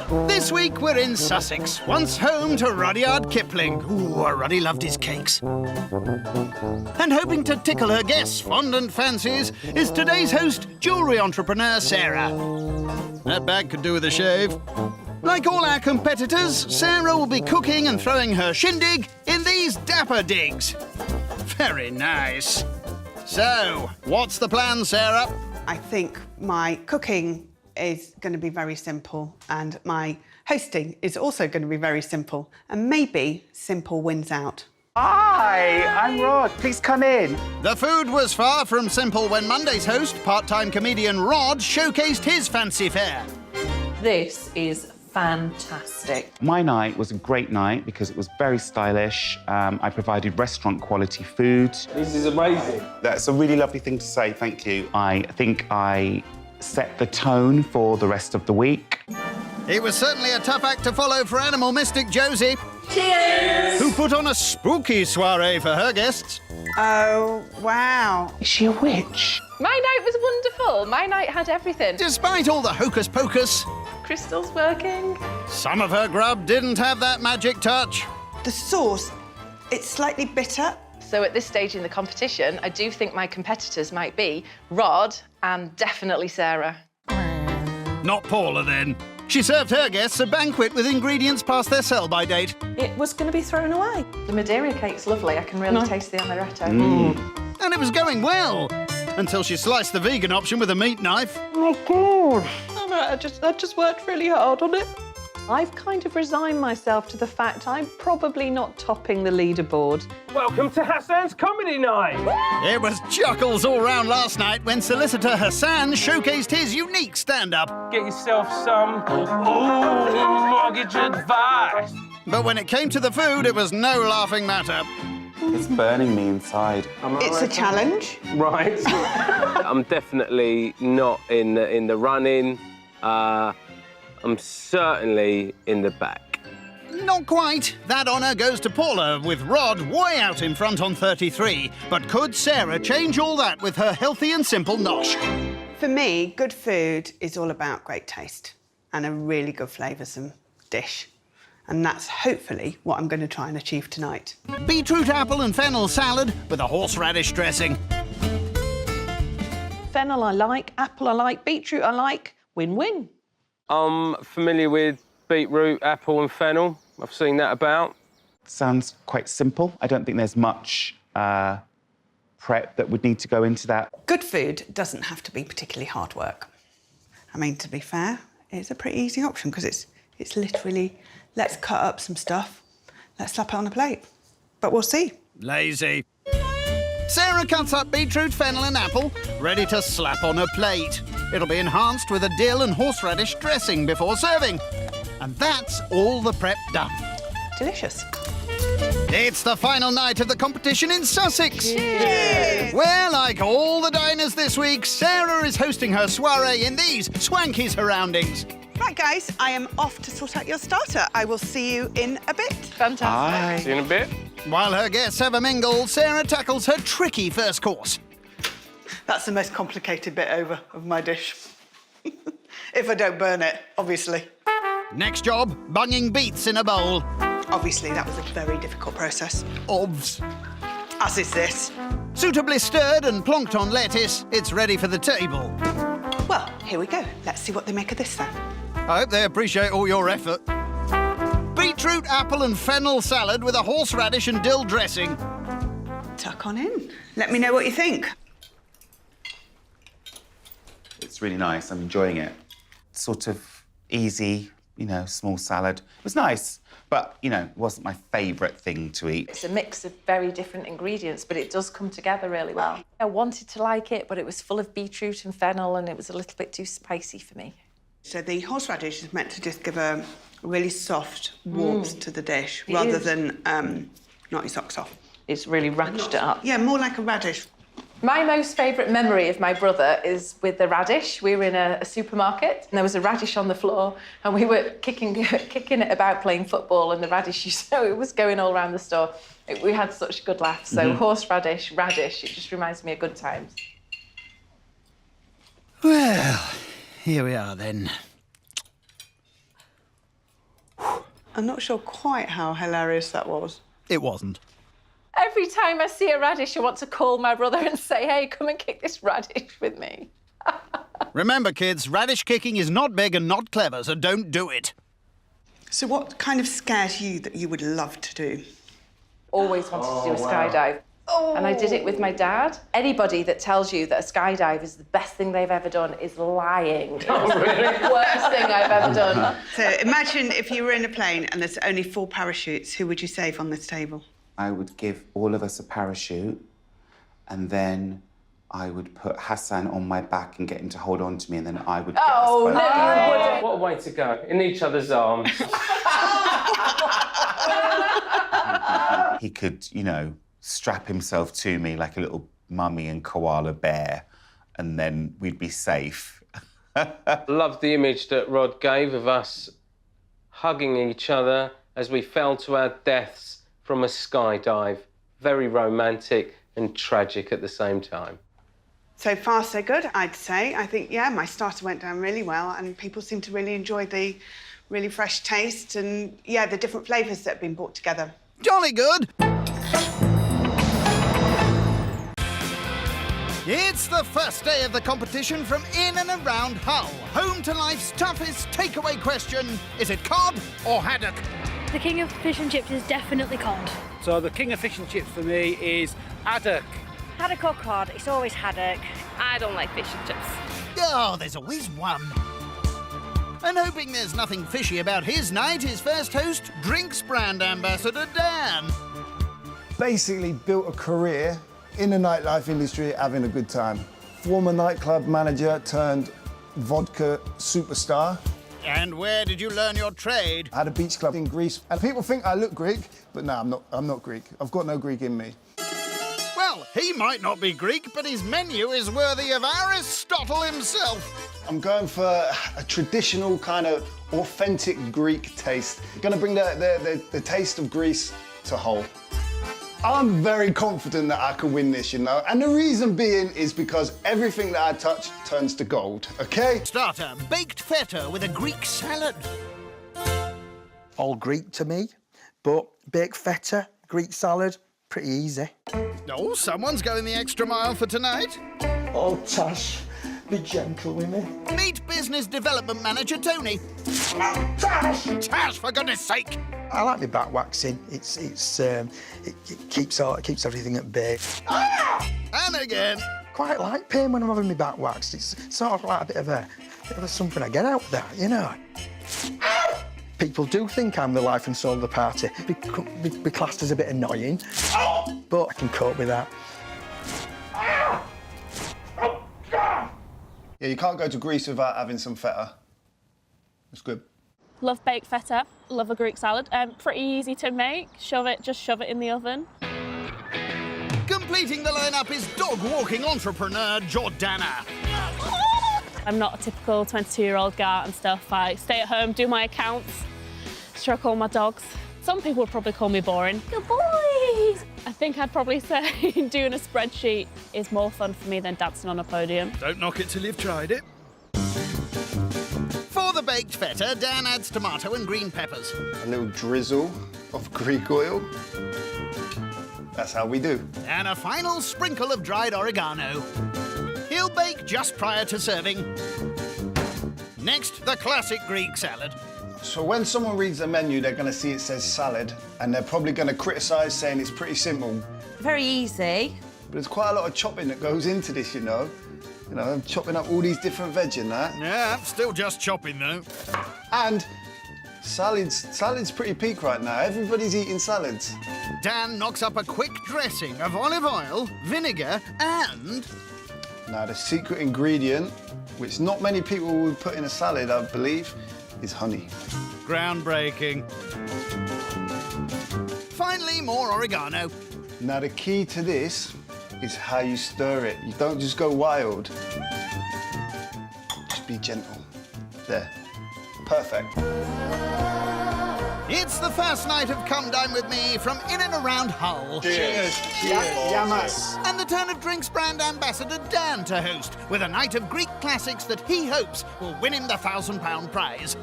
This week we're in Sussex, once home to Rudyard Kipling. Ooh, Ruddy loved his cakes. And hoping to tickle her guests' fondant fancies is today's host, jewellery entrepreneur Sarah. That bag could do with a shave. Like all our competitors, Sarah will be cooking and throwing her shindig in these dapper digs. Very nice. So, what's the plan, Sarah? I think my cooking is going to be very simple and my hosting is also going to be very simple. And maybe simple wins out. Hi, I'm Rod. Please come in. The food was far from simple when Monday's host, part-time comedian Rod, showcased his fancy fare. This is fantastic. My night was a great night because it was very stylish. I provided restaurant-quality food. This is amazing. That's a really lovely thing to say, thank you. I think I set the tone for the rest of the week. It was certainly a tough act to follow for animal mystic Josie. Cheers! Who put on a spooky soiree for her guests. Oh, wow. Is she a witch? My night was wonderful. My night had everything. Despite all the hocus-pocus, Crystal's working. some of her grub didn't have that magic touch. The sauce, it's slightly bitter. So at this stage in the competition, I do think my competitors might be Rod and definitely Sarah. Not Paula, then. She served her guests a banquet with ingredients past their sell-by date. It was going to be thrown away. The Madeira cake's lovely. I can really taste the amaretto. And it was going well, until she sliced the vegan option with a meat knife. I just worked really hard on it. I've kind of resigned myself to the fact I'm probably not topping the leaderboard. Welcome to Hassan's Comedy Night. It was chuckles all round last night when solicitor Hassan showcased his unique stand-up. Get yourself some mortgage advice. But when it came to the food, it was no laughing matter. It's burning me inside. It's a challenge. Right. I'm definitely not in the running. I'm certainly in the back. Not quite. That honour goes to Paula, with Rod way out in front on 33. But could Sarah change all that with her healthy and simple nosh? For me, good food is all about great taste and a really good flavoursome dish. And that's hopefully what I'm going to try and achieve tonight. Beetroot, apple and fennel salad with a horseradish dressing. Fennel I like, apple I like, beetroot I like. Win-win. I'm familiar with beetroot, apple and fennel. I've seen that about. Sounds quite simple. I don't think there's much prep that would need to go into that. Good food doesn't have to be particularly hard work. I mean, to be fair, it's a pretty easy option because it's literally, let's cut up some stuff, let's slap it on a plate. But we'll see. Lazy. Sarah cuts up beetroot, fennel and apple, ready to slap on a plate. It'll be enhanced with a dill and horseradish dressing before serving. And that's all the prep done. Delicious. It's the final night of the competition in Sussex. Cheers! Where, like all the diners this week, Sarah is hosting her soiree in these swanky surroundings. Right, guys, I am off to sort out your starter. I will see you in a bit. Fantastic. See you in a bit. While her guests have a mingle, Sarah tackles her tricky first course. That's the most complicated bit over of my dish. If I don't burn it, obviously. Next job, bunging beets in a bowl. Obviously, that was a very difficult process, Obvs. as is this. Suitably stirred and plonked on lettuce, it's ready for the table. Well, here we go. Let's see what they make of this, then. I hope they appreciate all your effort. Beetroot, apple and fennel salad with a horseradish and dill dressing. Tuck on in. Let me know what you think. It's really nice. I'm enjoying it. Sort of easy, small salad. It was nice, but, it wasn't my favourite thing to eat. It's a mix of very different ingredients, but it does come together really well. I wanted to like it, but it was full of beetroot and fennel and it was a little bit too spicy for me. So the horseradish is meant to just give a really soft warmth to the dish, rather than knock your socks off. It's really ratcheted it up. Yeah, more like a radish. My most favourite memory of my brother is with the radish. We were in a supermarket and there was a radish on the floor and we were kicking it about playing football and the radish, so it was going all around the store. We had such good laughs. So horseradish, radish, it just reminds me of good times. Well, here we are then. I'm not sure quite how hilarious that was. It wasn't. Every time I see a radish, I want to call my brother and say, hey, come and kick this radish with me. Remember, kids, radish kicking is not big and not clever, so don't do it. So what kind of scares you that you would love to do? Always wanted to do a skydive. And I did it with my dad. Anybody that tells you that a skydive is the best thing they've ever done is lying. Oh, really? It's the worst thing I've ever done. So imagine if you were in a plane and there's only 4 parachutes, who would you save on this table? I would give all of us a parachute, and then I would put Hassan on my back and get him to hold on to me, and then I would get us both down. What a way to go. In each other's arms. He could, you know, strap himself to me like a little mummy and koala bear, and then we'd be safe. Love the image that Rod gave of us hugging each other as we fell to our deaths from a skydive. Very romantic and tragic at the same time. So far, so good, I'd say. I think, yeah, my starter went down really well and people seem to really enjoy the really fresh taste and, yeah, the different flavours that have been brought together. Jolly good. It's the first day of the competition from in and around Hull. Home to life's toughest takeaway question. Is it cod or haddock? The king of fish and chips is definitely cod. So the king of fish and chips for me is haddock. Haddock or cod, it's always haddock. I don't like fish and chips. Oh, there's always one. And hoping there's nothing fishy about his night, his first host, Drinks brand ambassador Dan. Basically built a career in the nightlife industry, having a good time. Former nightclub manager turned vodka superstar. And where did you learn your trade? I had a beach club in Greece, and people think I look Greek, but no, I'm not Greek. I've got no Greek in me. Well, he might not be Greek, but his menu is worthy of Aristotle himself. I'm going for a traditional kind of authentic Greek taste. Gonna bring the taste of Greece to Hull. I'm very confident that I can win this, you know, and the reason being is because everything that I touch turns to gold, okay? Starter, baked feta with a Greek salad. All Greek to me, but baked feta, Greek salad, pretty easy. Oh, someone's going the extra mile for tonight. Oh, Tash, be gentle with me. Meet Business Development Manager Tony. Tash, for goodness sake! I like my back waxing. It keeps everything at bay. And again. Quite like pain when I'm having my back waxed. It's sort of like a bit of a something I get out of that, you know. People do think I'm the life and soul of the party. Be classed as a bit annoying, but I can cope with that. Yeah, you can't go to Greece without having some feta. It's good. Love baked feta, love a Greek salad. Pretty easy to make. Just shove it in the oven. Completing the lineup is dog-walking entrepreneur Jordana. I'm not a typical 22-year-old gal and stuff. I stay at home, do my accounts, stroke all my dogs. Some people would probably call me boring. Good boys! I think I'd probably say doing a spreadsheet is more fun for me than dancing on a podium. Don't knock it till you've tried it. For the baked feta, Dan adds tomato and green peppers. A little drizzle of Greek oil. That's how we do. And a final sprinkle of dried oregano. He'll bake just prior to serving. Next, the classic Greek salad. So when someone reads the menu, they're going to see it says salad, and they're probably going to criticise, saying it's pretty simple. Very easy. But there's quite a lot of chopping that goes into this, you know. You know, I'm chopping up all these different veg and that. Yeah, still just chopping, though. And salad's pretty peak right now. Everybody's eating salads. Dan knocks up a quick dressing of olive oil, vinegar, and... Now, the secret ingredient, which not many people would put in a salad, I believe, is honey. Groundbreaking. Finally, more oregano. Now, the key to this is how you stir it. You don't just go wild. Just be gentle. There. Perfect. It's the first night of Come Dine With Me from in and around Hull. Cheers. Cheers. Yamas. And the turn of Drinks brand ambassador Dan to host, with a night of Greek classics that he hopes will win him the £1,000 prize.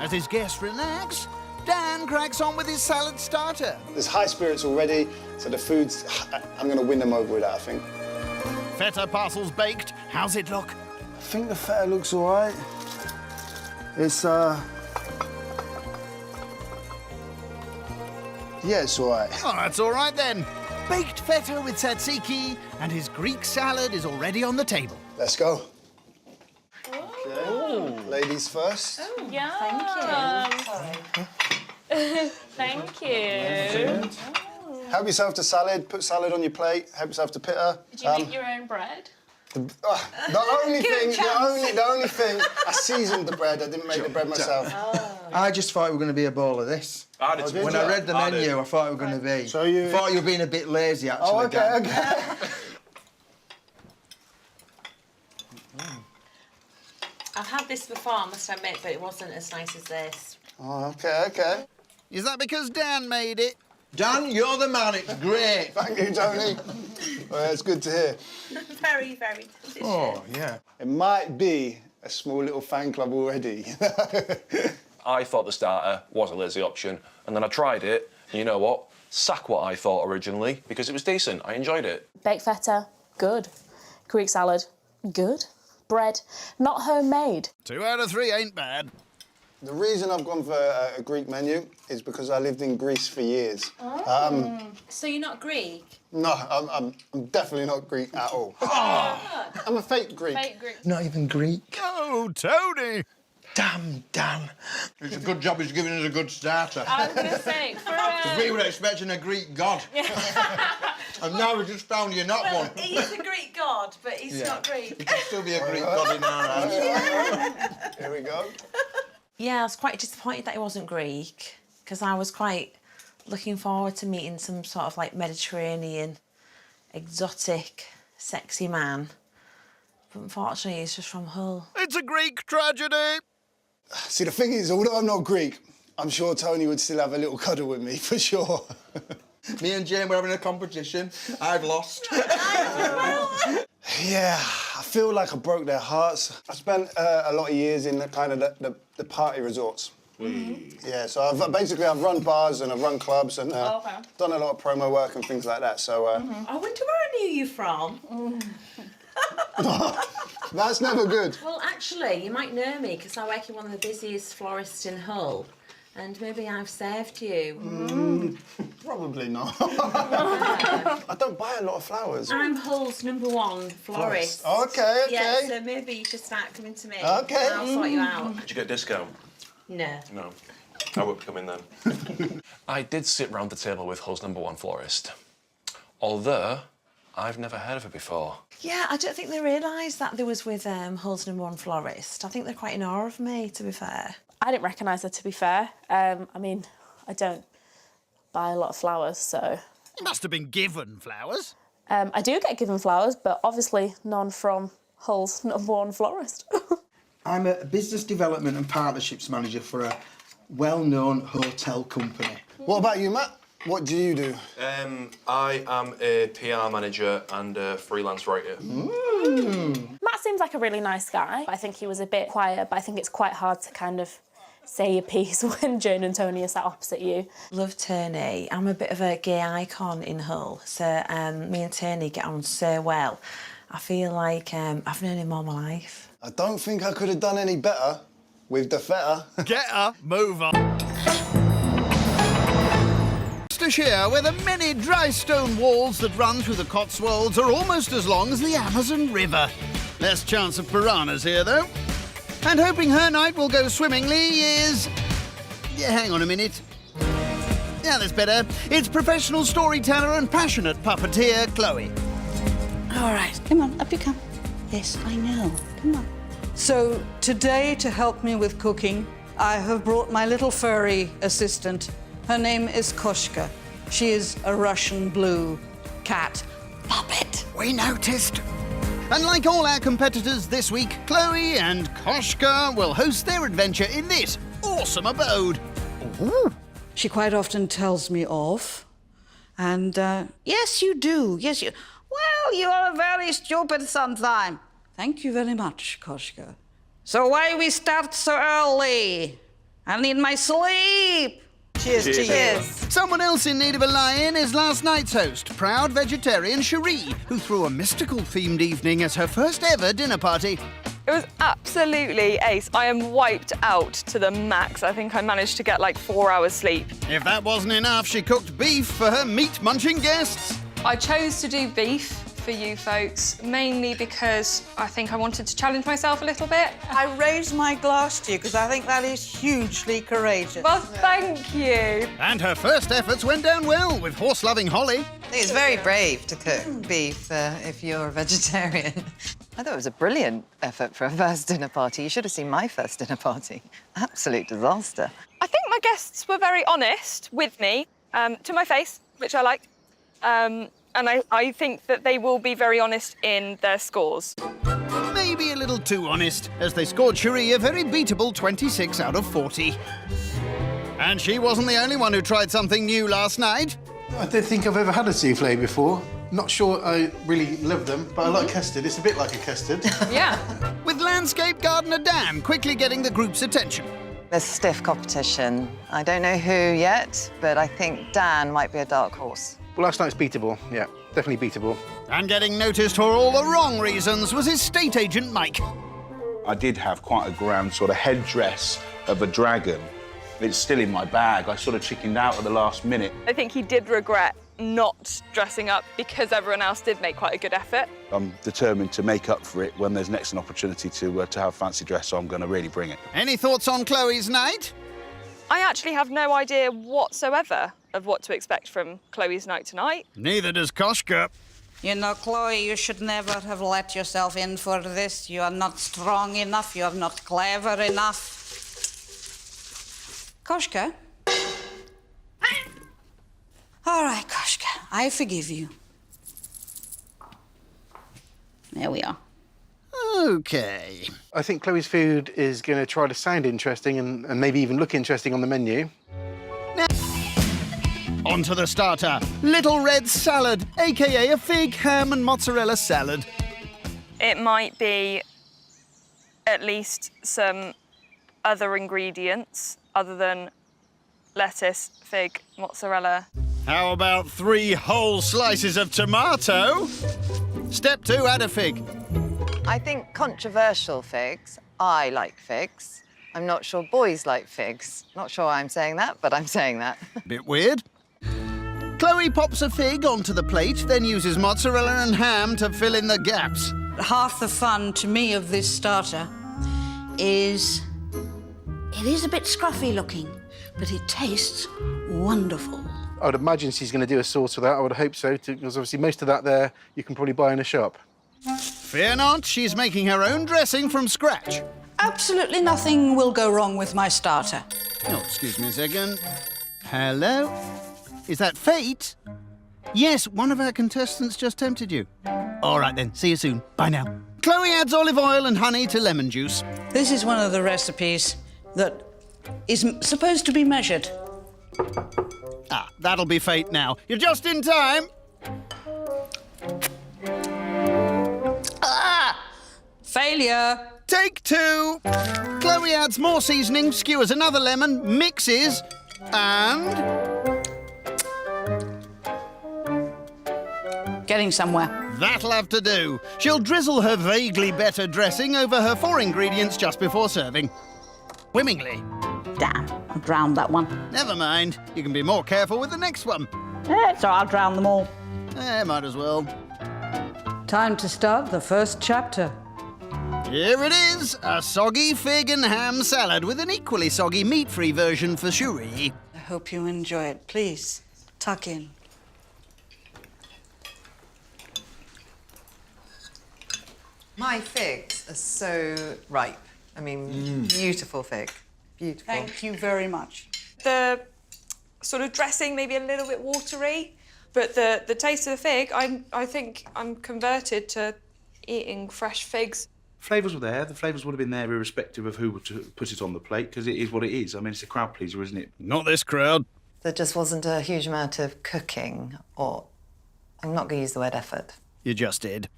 As his guests relax, Dan cracks on with his salad starter. There's high spirits already, so the food's... I'm going to win them over with that, I think. Feta parcels baked. How's it look? I think the feta looks all right. It's, Yeah, it's all right. Oh, that's all right then. Baked feta with tzatziki, and his Greek salad is already on the table. Let's go. Okay. Ladies first. Oh, yeah. Thank you. Help yourself to salad. Put salad on your plate. Help yourself to pita. Did you make your own bread? The only thing, I seasoned the bread. I didn't make the bread myself. I just thought it was going to be a bowl of this. When I read the menu, I thought it was going to be. So you... thought you were being a bit lazy, actually. Oh, okay, okay. I've had this before, I must admit, but it wasn't as nice as this. Oh, okay, okay. Is that because Dan made it? Dan, you're the man. It's great. Thank you, Tony. Well, it's good to hear. Very, very delicious. Oh, yeah. It might be a small little fan club already. I thought the starter was a lazy option, and then I tried it, and you know what? Sack what I thought originally, because it was decent. I enjoyed it. Baked feta, good. Greek salad, good. Bread, not homemade. 2 out of 3 ain't bad. The reason I've gone for a Greek menu is because I lived in Greece for years. So you're not Greek? No, I'm definitely not Greek at all. I'm a fake Greek. Fake Greek. Not even Greek. Oh, Tony! Damn, Dan. It's a good job he's giving us a good starter. I was going to say, for We were expecting a Greek god. And now we just found you're not one. He is a Greek god, but he's not Greek. He can still be a Greek god in our house. Here we go. Yeah, I was quite disappointed that he wasn't Greek, because I was quite looking forward to meeting some sort of, like, Mediterranean, exotic, sexy man. But unfortunately, he's just from Hull. It's a Greek tragedy. See, the thing is, although I'm not Greek, I'm sure Tony would still have a little cuddle with me, for sure. Me and Jane were having a competition. I've lost. Yeah, I feel like I broke their hearts. I spent a lot of years in the kind of the party resorts. Yeah, so I've run bars and I've run clubs and done a lot of promo work and things like that. So I wonder where I knew you from. That's never good. Well, actually, you might know me because I work in one of the busiest florists in Hull. And maybe I've served you. Probably not. I don't buy a lot of flowers. I'm Hull's #1 florist. Okay, okay. Yeah, so maybe you should start coming to me. Okay. And I'll sort you out. Did you get a discount? No. No. I won't be coming then. I did sit round the table with Hull's #1 florist, although I've never heard of her before. Yeah, I don't think they realised that they was with Hull's #1 florist. I think they're quite in awe of me, to be fair. I didn't recognise her, to be fair. I mean, I don't buy a lot of flowers, so... You must have been given flowers. I do get given flowers, but obviously none from Hull's #1 florist. I'm a business development and partnerships manager for a well-known hotel company. What about you, Matt? What do you do? I am a PR manager and a freelance writer. Matt seems like a really nice guy. I think he was a bit quiet, but I think it's quite hard to kind of say your piece when Jane and Tony are sat opposite you. Love Tony. I'm a bit of a gay icon in Hull, so me and Tony get on so well. I feel like I've known him all my life. I don't think I could have done any better with the feta. Get her, move on. Worcestershire, where the many dry stone walls that run through the Cotswolds are almost as long as the Amazon River. Less chance of piranhas here, though. And hoping her night will go swimmingly is... Yeah, hang on a minute. Yeah, that's better. It's professional storyteller and passionate puppeteer, Chloe. All right, come on, up you come. Yes, I know. Come on. So today, to help me with cooking, I have brought my little furry assistant. Her name is Koshka. She is a Russian blue cat puppet. We noticed. And like all our competitors this week, Chloe and Koshka will host their adventure in this awesome abode. Ooh. She quite often tells me off. And, yes, you do. Yes, you... Well, you are very stupid sometime. Thank you very much, Koshka. So why we start so early? I need my sleep. Cheers, cheers. Someone else in need of a lie-in is last night's host, proud vegetarian Cherie, who threw a mystical-themed evening as her first ever dinner party. It was absolutely ace. I am wiped out to the max. I think I managed to get like 4 hours sleep. If that wasn't enough, she cooked beef for her meat-munching guests. I chose to do beef for you folks, mainly because I think I wanted to challenge myself a little bit. I raise my glass to you because I think that is hugely courageous. Well, thank you. And her first efforts went down well with horse-loving Holly. I think it's very brave to cook beef if you're a vegetarian. I thought it was a brilliant effort for a first dinner party. You should have seen my first dinner party. Absolute disaster. I think my guests were very honest with me, to my face, which I liked. And I think that they will be very honest in their scores. Maybe a little too honest, as they scored Cherie a very beatable 26 out of 40. And she wasn't the only one who tried something new last night. I don't think I've ever had a soufflé before. Not sure I really love them, but I like custard. It's a bit like a custard. Yeah. With landscape gardener Dan quickly getting the group's attention. There's stiff competition. I don't know who yet, but I think Dan might be a dark horse. Well, last night's beatable, yeah, definitely beatable. And getting noticed for all the wrong reasons was his estate agent Mike. I did have quite a grand sort of headdress of a dragon. It's still in my bag. I sort of chickened out at the last minute. I think he did regret not dressing up because everyone else did make quite a good effort. I'm determined to make up for it when there's next an opportunity to have fancy dress, so I'm going to really bring it. Any thoughts on Chloe's night? I actually have no idea whatsoever of what to expect from Chloe's night tonight. Neither does Koshka. You know, Chloe, you should never have let yourself in for this. You are not strong enough. You are not clever enough. Koshka? All right, Koshka, I forgive you. There we are. OK. I think Chloe's food is going to try to sound interesting and maybe even look interesting on the menu. On to the starter. Little red salad, a.k.a. a fig, ham and mozzarella salad. It might be at least some other ingredients other than lettuce, fig, mozzarella. How about 3 whole slices of tomato? Step 2, add a fig. I think controversial figs. I like figs. I'm not sure boys like figs. Not sure why I'm saying that, but I'm saying that. Bit weird. Chloe pops a fig onto the plate, then uses mozzarella and ham to fill in the gaps. Half the fun, to me, of this starter is it is a bit scruffy looking, but it tastes wonderful. I would imagine she's going to do a sauce for that. I would hope so, because obviously most of that there you can probably buy in a shop. Fear not, she's making her own dressing from scratch. Absolutely nothing will go wrong with my starter. Oh, excuse me a second. Hello? Is that Fate? Yes, one of our contestants just tempted you. All right then, see you soon. Bye now. Chloe adds olive oil and honey to lemon juice. This is one of the recipes that is supposed to be measured. Ah, that'll be Fate now. You're just in time. Ah! Failure. Take 2. Chloe adds more seasoning, skewers another lemon, mixes, and... Getting somewhere. That'll have to do. She'll drizzle her vaguely better dressing over her 4 ingredients just before serving. Swimmingly. Damn, I drowned that one. Never mind. You can be more careful with the next one. So I'll drown them all. Might as well. Time to start the first chapter. Here it is, a soggy fig and ham salad with an equally soggy meat-free version for Cherie. I hope you enjoy it. Please, tuck in. My figs are so ripe. I mean, beautiful fig. Beautiful. Thank you very much. The sort of dressing maybe a little bit watery, but the taste of the fig, I think I'm converted to eating fresh figs. Flavours were there. The flavours would have been there irrespective of who would put it on the plate, because it is what it is. I mean, it's a crowd pleaser, isn't it? Not this crowd. There just wasn't a huge amount of cooking, or I'm not going to use the word effort. You just did.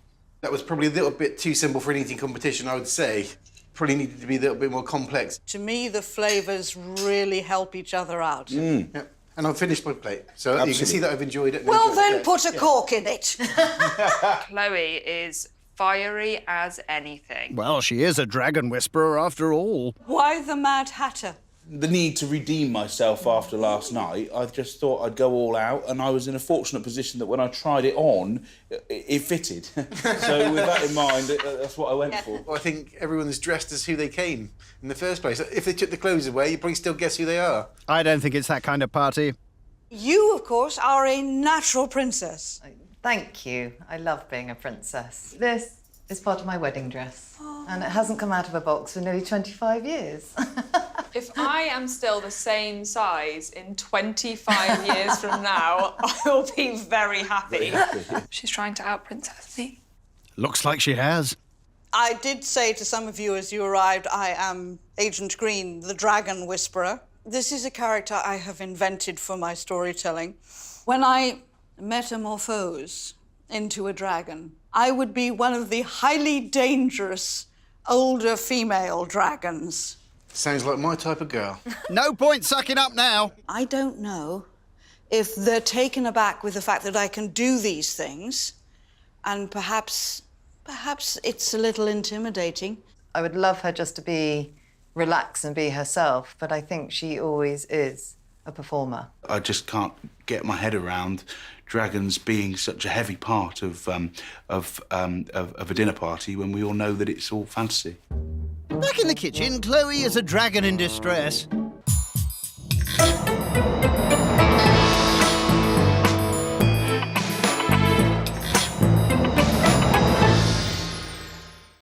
That was probably a little bit too simple for an eating competition, I would say. Probably needed to be a little bit more complex. To me, the flavours really help each other out. Yeah. And I've finished my plate, so you can see that I've enjoyed it. Well, then put a cork in it. Chloe is fiery as anything. Well, she is a dragon whisperer after all. Why the Mad Hatter? The need to redeem myself after last night, I just thought I'd go all out, and I was in a fortunate position that when I tried it on, it fitted. So with that in mind, that's what I went for. Well, I think everyone's dressed as who they came in the first place. If they took the clothes away, you'd probably still guess who they are. I don't think it's that kind of party. You, of course, are a natural princess. Thank you. I love being a princess. This is part of my wedding dress, and it hasn't come out of a box for nearly 25 years. If I am still the same size in 25 years from now, I will be very happy. She's trying to out-princess me. Looks like she has. I did say to some of you as you arrived, I am Agent Green, the Dragon Whisperer. This is a character I have invented for my storytelling. When I metamorphose into a dragon, I would be one of the highly dangerous older female dragons. Sounds like my type of girl. No point sucking up now. I don't know if they're taken aback with the fact that I can do these things, and perhaps it's a little intimidating. I would love her just to be relaxed and be herself, but I think she always is a performer. I just can't get my head around dragons being such a heavy part of a dinner party when we all know that it's all fantasy. Back in the kitchen, Chloe is a dragon in distress.